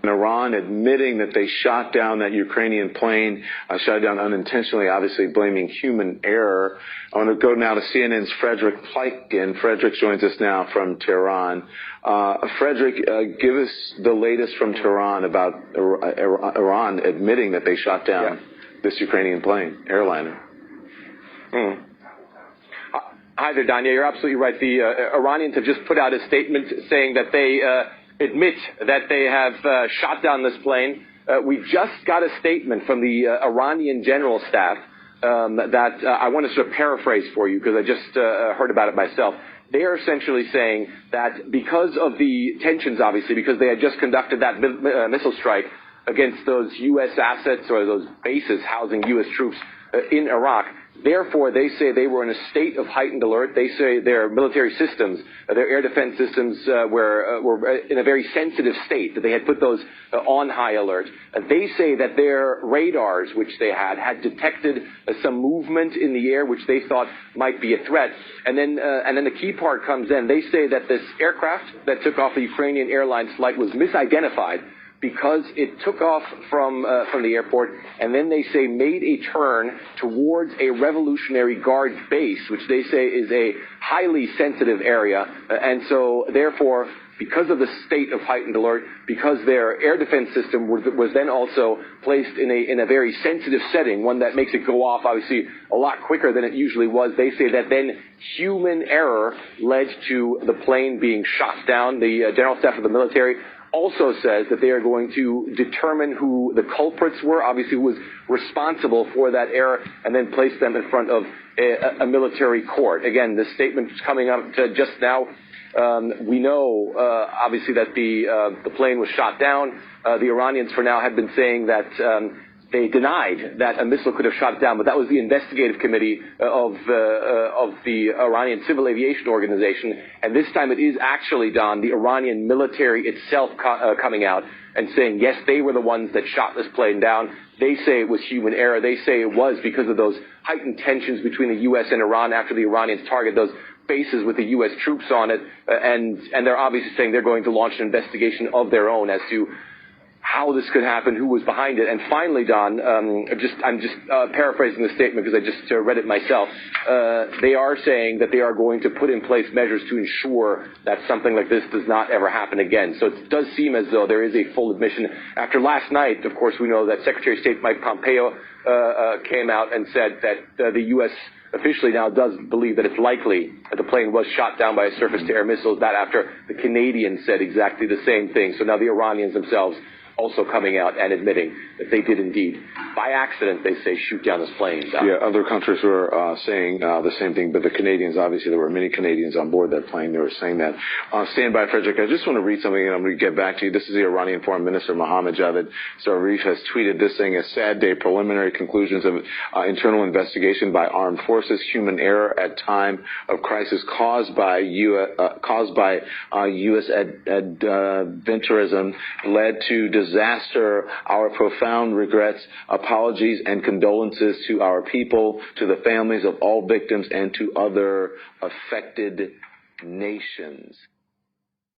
Iran admitting that they shot down that Ukrainian plane, shot it down unintentionally, obviously blaming human error. I want to go now to CNN's Frederick Pleitgen. Frederick joins us now from Tehran. Frederick, give us the latest from Tehran about Iran admitting that they shot down this Ukrainian plane, airliner. Hi there, Danya. You're absolutely right. The Iranians have just put out a statement saying that they admit that they have shot down this plane. We just got a statement from the Iranian General Staff that I want to sort of paraphrase for you because I just heard about it myself. They are essentially saying that because of the tensions, obviously, because they had just conducted that missile strike against those U.S. assets or those bases housing U.S. troops in Iraq, therefore, they say they were in a state of heightened alert. They say their military systems, their air defense systems were in a very sensitive state, that they had put those on high alert. They say that their radars, which they had detected some movement in the air, which they thought might be a threat. And then the key part comes in. They say that this aircraft that took off the Ukrainian Airlines flight was misidentified because it took off from the airport and then they say made a turn towards a Revolutionary Guard base, which they say is a highly sensitive area. And so, therefore, because of the state of heightened alert, because their air defense system was then also placed in a very sensitive setting, one that makes it go off, obviously, a lot quicker than it usually was, they say that then human error led to the plane being shot down. The General Staff of the military also says that they are going to determine who the culprits were, obviously who was responsible for that error, and then place them in front of a military court. Again, this statement is coming up just now. We know, obviously, that the plane was shot down. The Iranians, for now, have been saying that they denied that a missile could have shot it down, but that was the investigative committee of the Iranian Civil Aviation Organization. And this time it is actually, Don, the Iranian military itself coming out and saying, yes, they were the ones that shot this plane down. They say it was human error. They say it was because of those heightened tensions between the U.S. and Iran after the Iranians targeted those bases with the U.S. troops on it. And they're obviously saying they're going to launch an investigation of their own as to how this could happen, who was behind it. And finally, Don, I'm just paraphrasing the statement because I just read it myself. They are saying that they are going to put in place measures to ensure that something like this does not ever happen again. So it does seem as though there is a full admission. After last night, of course, we know that Secretary of State Mike Pompeo came out and said that the U.S. officially now does believe that it's likely that the plane was shot down by a surface-to-air missile. That after the Canadians said exactly the same thing. So now the Iranians themselves also coming out and admitting that they did indeed, by accident, they say, shoot down this plane. Yeah, other countries were saying the same thing, but the Canadians, obviously, there were many Canadians on board that plane. They were saying that. Stand by, Frederick. I just want to read something, and I'm going to get back to you. This is the Iranian Foreign Minister, Mohammad Javad Zarif, has tweeted this saying, a sad day, preliminary conclusions of internal investigation by armed forces, human error at time of crisis caused by U.S. adventurism led to disaster. Our profound regrets, apologies, and condolences to our people, to the families of all victims, and to other affected nations.